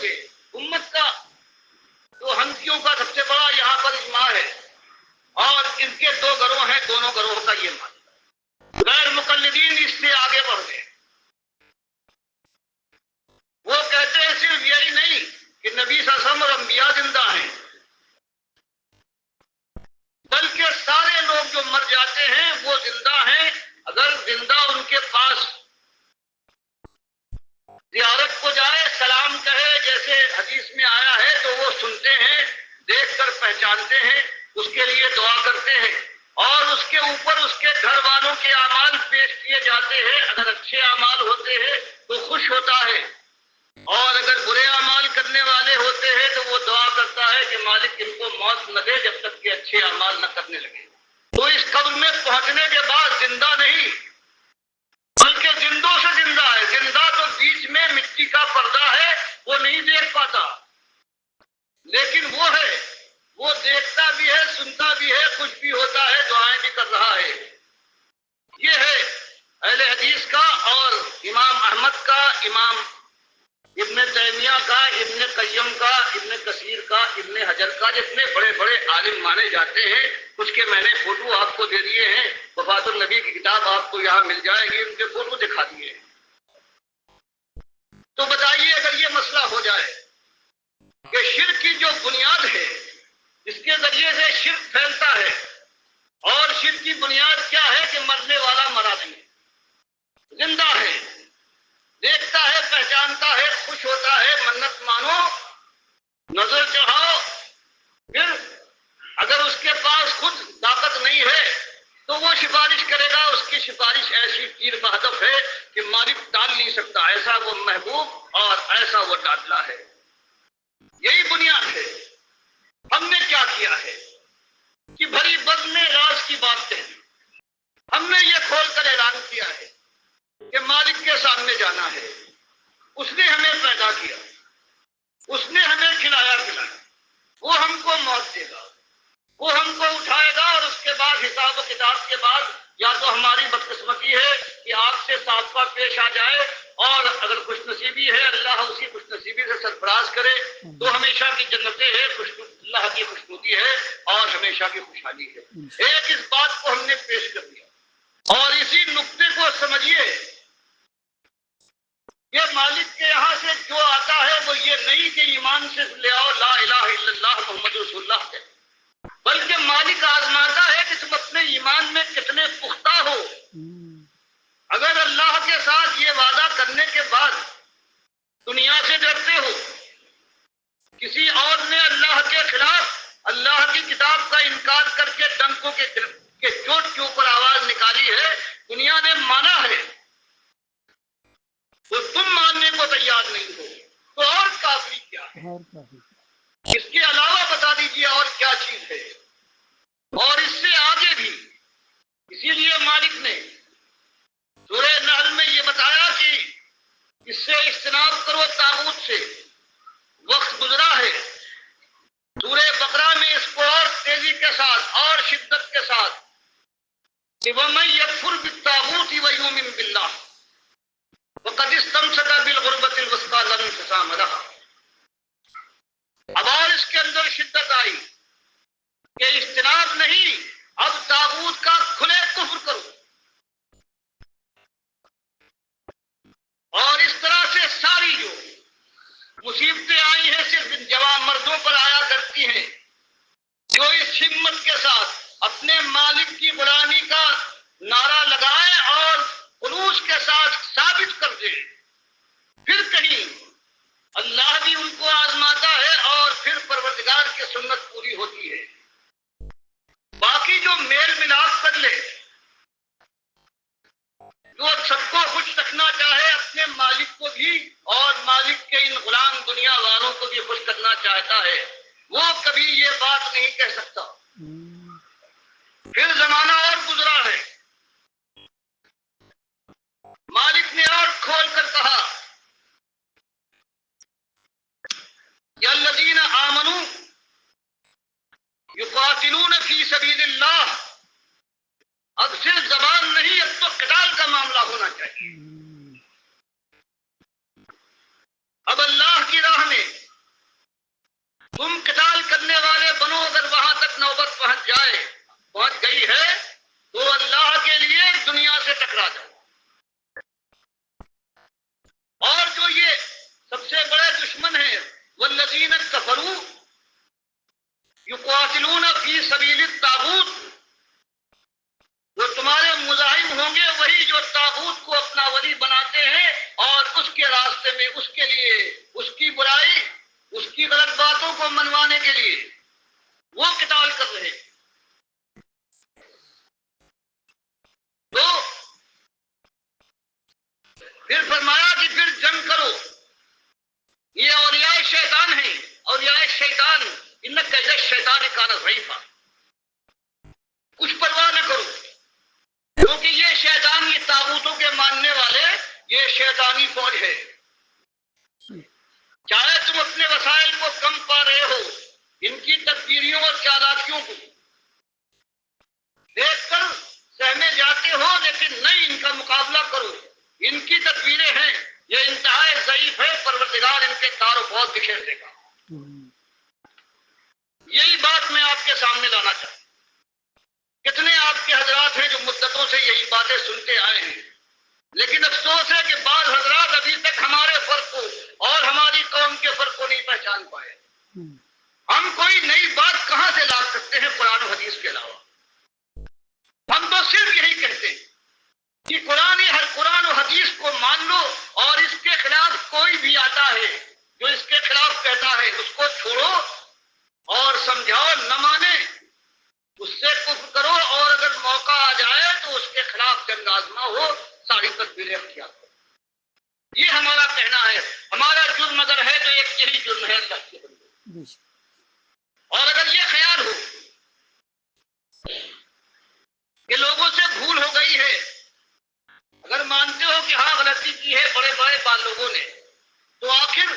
گے امت کا تو ہنفیوں کا سب سے بڑا یہاں پر اجماع ہے، اور ان کے دو گروہ ہیں، دونوں گروہوں کا یہ ماننا۔ غیر مقلدین اس سے آگے بڑھ گئے، وہ کہتے ہیں صرف یہی نہیں کہ نبی صلی اللہ علیہ وسلم اور انبیاء زندہ ہیں، بلکہ سارے لوگ جو مر جاتے ہیں وہ زندہ ہیں، اگر زندہ ان کے پاس زیارت کو جائے، سلام کہے، جیسے حدیث میں آیا ہے، تو وہ سنتے ہیں، دیکھ کر پہچانتے ہیں، اس کے لیے دعا کرتے ہیں، اور اس کے اوپر اس کے گھر والوں کے اعمال پیش کیے جاتے ہیں۔ اگر اچھے اعمال ہوتے ہیں تو خوش ہوتا ہے، اور اگر برے اعمال کرنے والے ہوتے ہیں تو وہ دعا کرتا ہے کہ مالک ان کو موت نہ دے جب تک کہ اچھے اعمال نہ کرنے لگے۔ تو اس قبر میں پہنچنے کے بعد زندہ نہیں بلکہ زندوں سے زندہ ہے۔ زندہ تو بیچ میں مٹی کا پردہ ہے، وہ نہیں دیکھ پاتا، لیکن وہ ہے، وہ دیکھتا بھی ہے، سنتا بھی ہے، خوش بھی ہوتا ہے، دعائیں بھی کر رہا ہے۔ یہ ہے اہل حدیث کا، اور امام احمد کا، امام ابن تیمیہ کا، ابن قیم کا، ابن کثیر کا، ابن حجر کا، جتنے بڑے بڑے عالم مانے جاتے ہیں، کچھ کے میں نے فوٹو آپ کو دے دیے ہیں، وفات النبی کی کتاب آپ کو یہاں مل جائے گی، ان کے فوٹو دکھا دیے ہیں۔ تو بتائیے اگر یہ مسئلہ ہو جائے کہ شرک کی جو بنیاد ہے جس کے ذریعے سے شرک پھیلتا ہے، اور شرک کی بنیاد کیا ہے کہ مرنے والا مرا نہیں، زندہ ہے، دیکھتا ہے، پہچانتا ہے، خوش ہوتا ہے، منت مانو، نظر چڑھاؤ، پھر اگر اس کے پاس خود طاقت نہیں ہے تو وہ سفارش کرے گا، اس کی سفارش ایسی تیر بہدف ہے کہ مالک ٹال نہیں سکتا، ایسا وہ محبوب اور ایسا وہ ڈاڈلا ہے۔ یہی بنیاد ہے۔ ہم نے کیا کیا ہے کہ بھری بزم میں راز کی بات کہی، ہم نے یہ کھول کر اعلان کیا ہے کہ مالک کے سامنے جانا ہے، اس نے ہمیں پیدا کیا، اس نے ہمیں کھلایا پلایا، وہ ہم کو موت دے گا، وہ ہم کو اٹھائے گا، اور اس کے بعد حساب و کتاب کے بعد یا تو ہماری بدقسمتی ہے کہ آپ سے صافہ پیش آ جائے، اور اگر خوش نصیبی ہے اللہ اسی خوش نصیبی سے سرفراز کرے تو ہمیشہ کی جنتیں ہے، اللہ کی خوشنودی ہے اور ہمیشہ کی خوشحالی ہے۔ ایک اس بات کو ہم نے پیش کر دیا، اور اسی نقطے کو سمجھیے کہ مالک کے یہاں سے جو آتا ہے وہ یہ نہیں کہ ایمان سے لے آؤ لا الہ الا اللہ محمد رسول اللہ ہے، بلکہ مالک آزماتا ہے کہ تم اپنے ایمان میں کتنے پختہ ہو۔ اگر اللہ کے ساتھ یہ وعدہ کرنے کے بعد دنیا سے ڈرتے ہو، کسی اور نے اللہ کے خلاف اللہ کی کتاب کا انکار کر کے ڈنکوں کے چوٹ کے اوپر آواز نکالی ہے، دنیا نے مانا ہے، تو تم ماننے کو تیار نہیں ہو، تو اور کافری کیا ہے؟ اس کے علاوہ بتا دیجیے اور کیا چیز ہے، اور اس سے آگے بھی۔ اسی لیے مالک نے سورہ نحل میں یہ بتایا کہ اس سے اجتناب کرو طاغوت سے، وقت گزرا ہے۔ سورہ بقرہ میں اس کو اور تیزی کے ساتھ اور شدت کے ساتھ کہ وَمَن يَكْفُرْ بِالطَّاغُوتِ وَيُؤْمِن بِاللَّهِ وَقَدِ اسْتَمْسَكَ بِالْعُرْوَةِ الْوُثْقَىٰ لَا انفصام لَهَا۔ اب اور اس کے اندر شدت آئی کہ اجتناب نہیں، اب طاغوت کا کھلے کفر کرو، اور اس طرح سے ساری جو مصیبتیں آئی ہیں صرف جوان مردوں پر آیا کرتی ہیں جو اس ہمت کے ساتھ اپنے مالک کی غلامی کا نعرہ لگائے اور خلوص کے ساتھ ثابت کر دے، پھر کہیں اللہ بھی ان کو آزماتا ہے اور پھر پروردگار کی سنت پوری ہوتی ہے۔ باقی جو میل ملاپ کر لے، جو سب کو خوش رکھنا چاہے، اپنے مالک کو بھی اور مالک کے ان غلام دنیا والوں کو بھی خوش کرنا چاہتا ہے، وہ کبھی یہ بات نہیں کہہ سکتا۔ پھر زمانہ اور گزرا ہے، مالک نے اور کھول کر کہا یا الذین آمنوا یقاتلون فی سبیل اللہ۔ اب صرف زبان نہیں، اب تو قتال کا معاملہ ہونا چاہیے۔ اب اللہ کی راہ میں الذین کفروا یقاتلون فی سبیل الطاغوت، وہ تمہارے مزاحم ہوں گے وہی جو طاغوت کو اپنا ولی بناتے ہیں اور اس کے راستے میں اس کے لیے اس کی برائی، اس کی غلط باتوں کو منوانے کے لیے وہ قتال کر رہے ہیں۔ تو پھر فرمایا کہ پھر جنگ کرو، یہ اولیاء شیطان ہیں، اولیاء شیطان ان کیسے شیطان کان ضعیفا، کچھ پرواہ نہ کرو، کیونکہ یہ شیطان، یہ طاغوتوں کے ماننے والے، یہ شیطانی فوج ہے۔ چاہے تم اپنے وسائل کو کم پا رہے ہو، ان کی تدبیریوں اور چالاکیوں کو دیکھ کر سہمے جاتے ہو، لیکن نہیں، ان کا مقابلہ کرو، ان کی تدبیریں ہیں، یہ انتہائی ضعیف ہے، پروردگار ان کے تار و پود بکھیر دے گا۔ یہی بات میں آپ کے سامنے لانا چاہتا ہوں۔ کتنے آپ کے حضرات ہیں جو مدتوں سے یہی باتیں سنتے آئے ہیں، لیکن افسوس ہے کہ بعض حضرات ابھی تک ہمارے فرق کو اور ہماری قوم کے فرق کو نہیں پہچان پائے۔ ہم کوئی نئی بات کہاں سے لا سکتے ہیں قرآن و حدیث کے علاوہ؟ ہم تو صرف یہی کہتے ہیں کہ قرآن و حدیث کو مان لو، اور اس کے خلاف کوئی بھی آتا ہے جو اس کے خلاف کہتا ہے اس کو چھوڑو اور سمجھاؤ، نہ مانے اس سے کفر کرو، اور اگر موقع آ جائے تو اس کے خلاف جنگ آزما ہو، ساری تدبیریں اختیار کرو۔ یہ ہمارا کہنا ہے۔ ہمارا جرم اگر ہے تو ایک یہی جرم ہے اللہ کے بندے۔ اور اگر یہ خیال ہو کہ لوگوں سے بھول ہو گئی ہے، اگر مانتے ہو کہ ہاں غلطی کی ہے بڑے بڑے بال لوگوں نے، تو آخر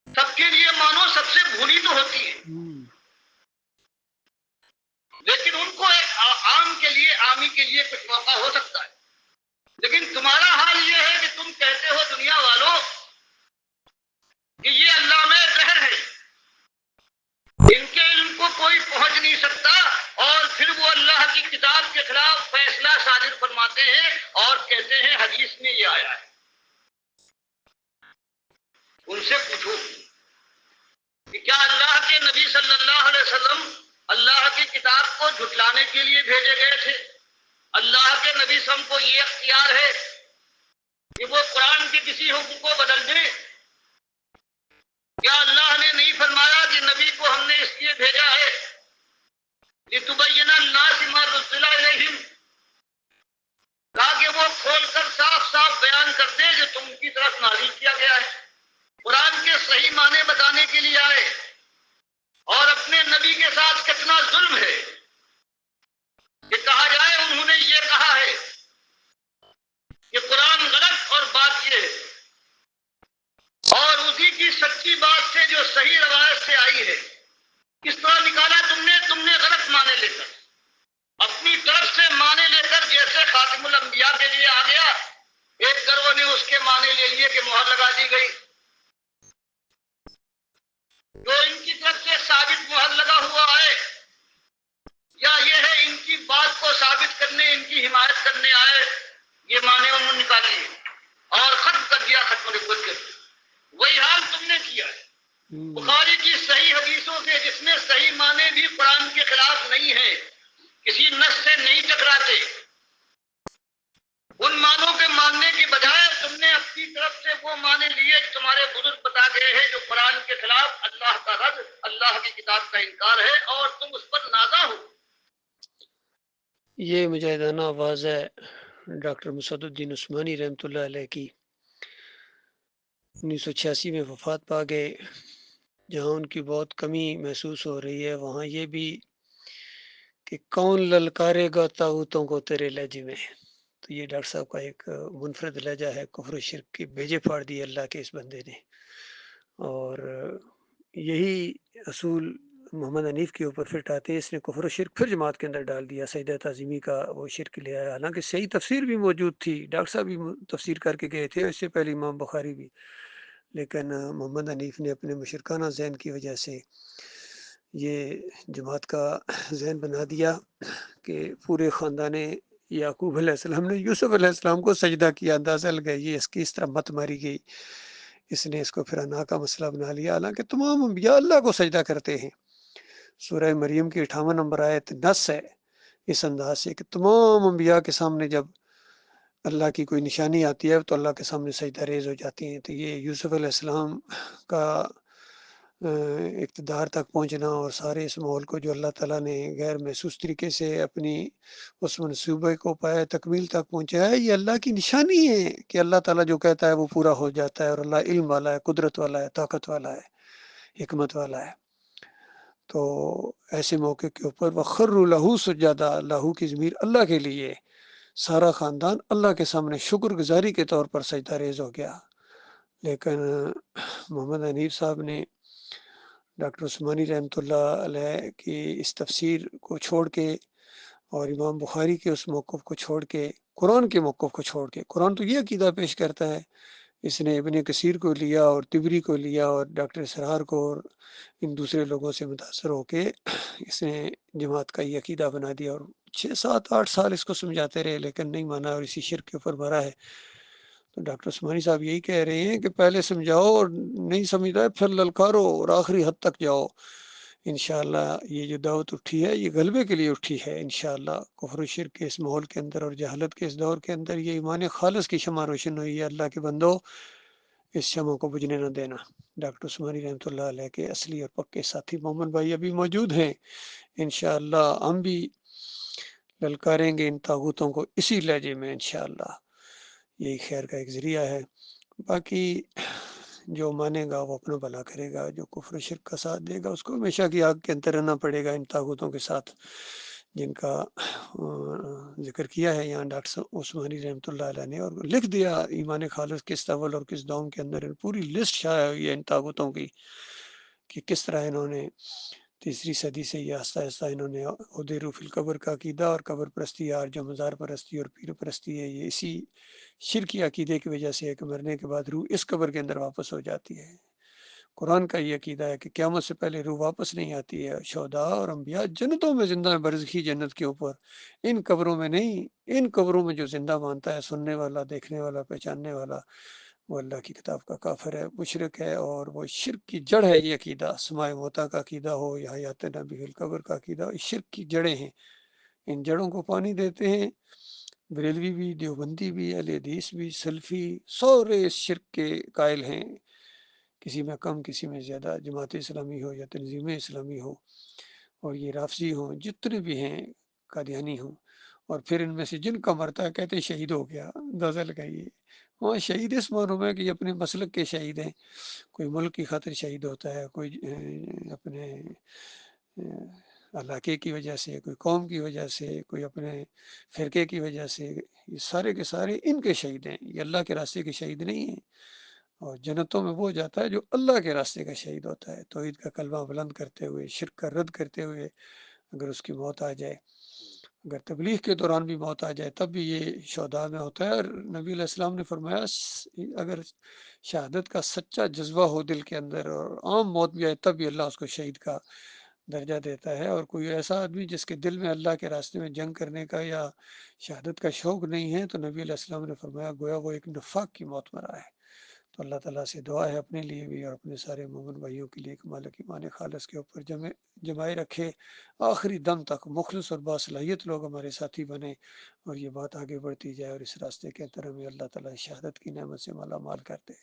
سب کے لیے مانو، سب سے بھولی تو ہوتی ہے، لیکن ان کو ایک عام کے لیے، عامی کے لیے کچھ موقع ہو سکتا ہے۔ لیکن تمہارا حال یہ ہے کہ تم کہتے ہو دنیا والوں کہ یہ اللہ میں زہر ہے، ان کے علم کو کوئی پہنچ نہیں سکتا، اور پھر وہ اللہ کی کتاب کے خلاف فیصلہ صادر فرماتے ہیں اور کہتے ہیں حدیث میں یہ آیا ہے۔ ان سے پوچھو کہ کیا اللہ کے نبی صلی اللہ علیہ وسلم اللہ کی کتاب کو جھٹلانے کے لیے بھیجے گئے تھے؟ اللہ کے نبی صلی اللہ علیہ وسلم کو یہ اختیار ہے کہ وہ قرآن کے کسی حکم کو بدل دیں؟ کیا اللہ نے نہیں فرمایا کہ نبی کو ہم نے اس لیے بھیجا ہے لِتُبَيِّنَ النَّاسِ مَا نُزِّلَ إِلَيْهِمْ، تاکہ وہ کھول کر صاف صاف بیان کر دے جو تم کی طرف نازل کیا گیا ہے۔ قرآن کے صحیح معنی بتانے کے لیے آئے، اور اپنے نبی کے ساتھ کتنا ظلم ہے کہ کہا جائے انہوں نے یہ کہا ہے کہ قرآن غلط اور بات یہ ہے، اور اسی کی سچی بات سے جو صحیح روایت سے آئی ہے کس طرح نکالا تم نے غلط معنی لے کر، اپنی طرف سے معنی لے کر، جیسے خاتم الانبیاء کے لیے آ گیا، ایک گروہ نے اس کے معنی لے لیے کہ مہر لگا دی گئی، جو ان کی طرف سے ثابت مہر لگا ہوا ہے، یا یہ ہے ان کی بات کو ثابت کرنے، ان کی حمایت کرنے آئے، یہ معنی انہوں نے نکال لیے اور ختم کر دیا، ختم نبوت کے۔ وہی حال تم نے کیا ہے۔ بخاری کی صحیح حدیثوں سے، جس میں صحیح معنی بھی قرآن کے خلاف نہیں ہے، کسی نص سے نہیں ٹکراتے، ان معنوں کے ماننے کے بجائے تم نے اپنی طرف سے وہ معنی لیے جو تمہارے بزرگ بتا گئے ہیں، جو قرآن کے خلاف اللہ کا رد، اللہ کی کتاب کا انکار ہے، اور تم اس پر نازا ہو۔ یہ مجاہدانہ آواز ہے ڈاکٹر مسعد الدین عثمانی رحمۃ اللہ علیہ کی، 1986 میں وفات پا گئے۔ جہاں ان کی بہت کمی محسوس ہو رہی ہے، وہاں یہ بھی کہ کون للکارے گا طاغوتوں کو تیرے لہجے میں۔ تو یہ ڈاکٹر صاحب کا ایک منفرد لہجہ ہے، کفر و شرک کے بیجے پھاڑ دیے اللہ کے اس بندے نے، اور یہی اصول محمد حنیف کے اوپر فٹ آتے ہیں۔ اس نے کفر و شرک پھر جماعت کے اندر ڈال دیا، سجدہ تعظیمی کا وہ شرک لے آیا، حالانکہ صحیح تفسیر بھی موجود تھی، ڈاکٹر صاحب بھی تفسیر کر کے گئے تھے، اس سے پہلے امام بخاری بھی، لیکن محمد حنیف نے اپنے مشرکانہ ذہن کی وجہ سے یہ جماعت کا ذہن بنا دیا کہ پورے خاندان یعقوب علیہ السلام نے یوسف علیہ السلام کو سجدہ کیا، اندازہ لگائیے اس کی اس طرح مت ماری گئی اس نے اس کو پھر انا کا مسئلہ بنا لیا، حالانکہ تمام انبیاء اللہ کو سجدہ کرتے ہیں۔ سورہ مریم کی 58 نمبر آیت نص ہے اس انداز سے کہ تمام انبیاء کے سامنے جب اللہ کی کوئی نشانی آتی ہے تو اللہ کے سامنے سجدہ ریز ہو جاتی ہیں۔ تو یہ یوسف علیہ السلام کا اقتدار تک پہنچنا اور سارے اس ماحول کو جو اللہ تعالیٰ نے غیر محسوس طریقے سے اپنی اس منصوبے کو پائے تکمیل تک پہنچایا ہے، یہ اللہ کی نشانی ہے کہ اللہ تعالیٰ جو کہتا ہے وہ پورا ہو جاتا ہے، اور اللہ علم والا ہے، قدرت والا ہے، طاقت والا ہے، حکمت والا ہے۔ تو ایسے موقع کے اوپر وَخَرُّوا لَهُ سُجَّدًا، لہو کی ضمیر اللہ کے لیے، سارا خاندان اللہ کے سامنے شکر گزاری کے طور پر سجدہ ریز ہو گیا۔ لیکن محمد حنیف صاحب نے ڈاکٹر عثمانی رحمۃ اللہ علیہ کی اس تفسیر کو چھوڑ کے اور امام بخاری کے اس موقف کو چھوڑ کے، قرآن کے موقف کو چھوڑ کے، قرآن تو یہ عقیدہ پیش کرتا ہے، اس نے ابن کثیر کو لیا اور طبری کو لیا اور ڈاکٹر اسرار کو اور ان دوسرے لوگوں سے متاثر ہو کے اس نے جماعت کا یہ عقیدہ بنا دیا، اور 6 7 8 سال اس کو سمجھاتے رہے لیکن نہیں مانا اور اسی شرک کے اوپر مرا ہے۔ تو ڈاکٹر عثمانی صاحب یہی کہہ رہے ہیں کہ پہلے سمجھاؤ اور نہیں سمجھتا ہے پھر للکارو اور آخری حد تک جاؤ۔ انشاءاللہ یہ جو دعوت اٹھی ہے یہ غلبے کے لیے اٹھی ہے، انشاءاللہ کفر و شرک کے اس ماحول کے اندر اور جہالت کے اس دور کے اندر یہ ایمان خالص کی شمع روشن ہوئی ہے۔ اللہ کے بندو اس شمع کو بجھنے نہ دینا۔ ڈاکٹر عثمانی رحمۃ اللہ علیہ کے اصلی اور پکے ساتھی مومن بھائی ابھی موجود ہیں، انشاءاللہ ہم بھی للکاریں گے ان طاغوتوں کو اسی لہجے میں انشاءاللہ۔ یہی خیر کا ایک ذریعہ ہے۔ باقی جو مانے گا وہ اپنا بھلا کرے گا، جو کفر و شرک کا ساتھ دے گا اس کو ہمیشہ کی آگ کے اندر رہنا پڑے گا، ان طاغوتوں کے ساتھ جن کا ذکر کیا ہے یہاں ڈاکٹر عثمانی رحمۃ اللہ علیہ نے، اور لکھ دیا ایمان خالص کس طول اور کس دوم کے اندر پوری لسٹ شائع ہوئی ہے ان طاغوتوں کی کہ کس طرح انہوں نے 3 صدی سے یہ آہستہ آہستہ انہوں نے عہدے فی القبر کا عقیدہ اور قبر پرستی اور جو مزار پرستی اور پیر پرستی ہے، یہ اسی شرکی عقیدے کی وجہ سے ہے کہ مرنے کے بعد روح اس قبر کے اندر واپس ہو جاتی ہے۔ قرآن کا یہ عقیدہ ہے کہ قیامت سے پہلے روح واپس نہیں آتی ہے۔ شہداء اور انبیاء جنتوں میں زندہ ہیں، برزخی جنت کے اوپر، ان قبروں میں نہیں۔ ان قبروں میں جو زندہ مانتا ہے، سننے والا، دیکھنے والا، پہچاننے والا، وہ اللہ کی کتاب کا کافر ہے، مشرک ہے، اور وہ شرک کی جڑ ہے۔ یہ عقیدہ سماع موتا کا عقیدہ ہو یا حیات نبی القبر کا عقیدہ ہو، شرک کی جڑیں ہیں۔ ان جڑوں کو پانی دیتے ہیں بریلوی بھی، دیوبندی بھی، اہل حدیث بھی، سلفی، سورے اس شرک کے قائل ہیں، کسی میں کم کسی میں زیادہ، جماعت اسلامی ہو یا تنظیم اسلامی ہو، اور یہ رافضی ہوں، جتنے بھی ہیں، قادیانی ہوں، اور پھر ان میں سے جن کا مرتا ہے کہتے ہیں شہید ہو گیا۔ اندازہ لگائیے، وہاں شہید اس معلوم ہے کہ یہ اپنے مسلک کے شہید ہیں، کوئی ملک کی خاطر شہید ہوتا ہے، کوئی اپنے علاقے کی وجہ سے، کوئی قوم کی وجہ سے، کوئی اپنے فرقے کی وجہ سے، یہ سارے کے سارے ان کے شہید ہیں، یہ اللہ کے راستے کے شہید نہیں ہیں۔ اور جنتوں میں وہ جاتا ہے جو اللہ کے راستے کا شہید ہوتا ہے، توحید کا کلمہ بلند کرتے ہوئے، شرک کا رد کرتے ہوئے اگر اس کی موت آ جائے، اگر تبلیغ کے دوران بھی موت آ جائے تب بھی یہ شہداء میں ہوتا ہے۔ اور نبی علیہ السلام نے فرمایا اگر شہادت کا سچا جذبہ ہو دل کے اندر اور عام موت بھی آئے تب بھی اللہ اس کو شہید کا درجہ دیتا ہے۔ اور کوئی ایسا آدمی جس کے دل میں اللہ کے راستے میں جنگ کرنے کا یا شہادت کا شوق نہیں ہے تو نبی علیہ السلام نے فرمایا گویا وہ ایک نفاق کی موت مرا ہے۔ تو اللہ تعالیٰ سے دعا ہے اپنے لیے بھی اور اپنے سارے مومن بھائیوں کے لیے کہ مالک ایمان خالص کے اوپر جمائے رکھے، آخری دم تک مخلص اور باصلاحیت لوگ ہمارے ساتھی بنے، اور یہ بات آگے بڑھتی جائے اور اس راستے کے اندر ہمیں اللہ تعالیٰ شہادت کی نعمت سے مالا مال کر دے۔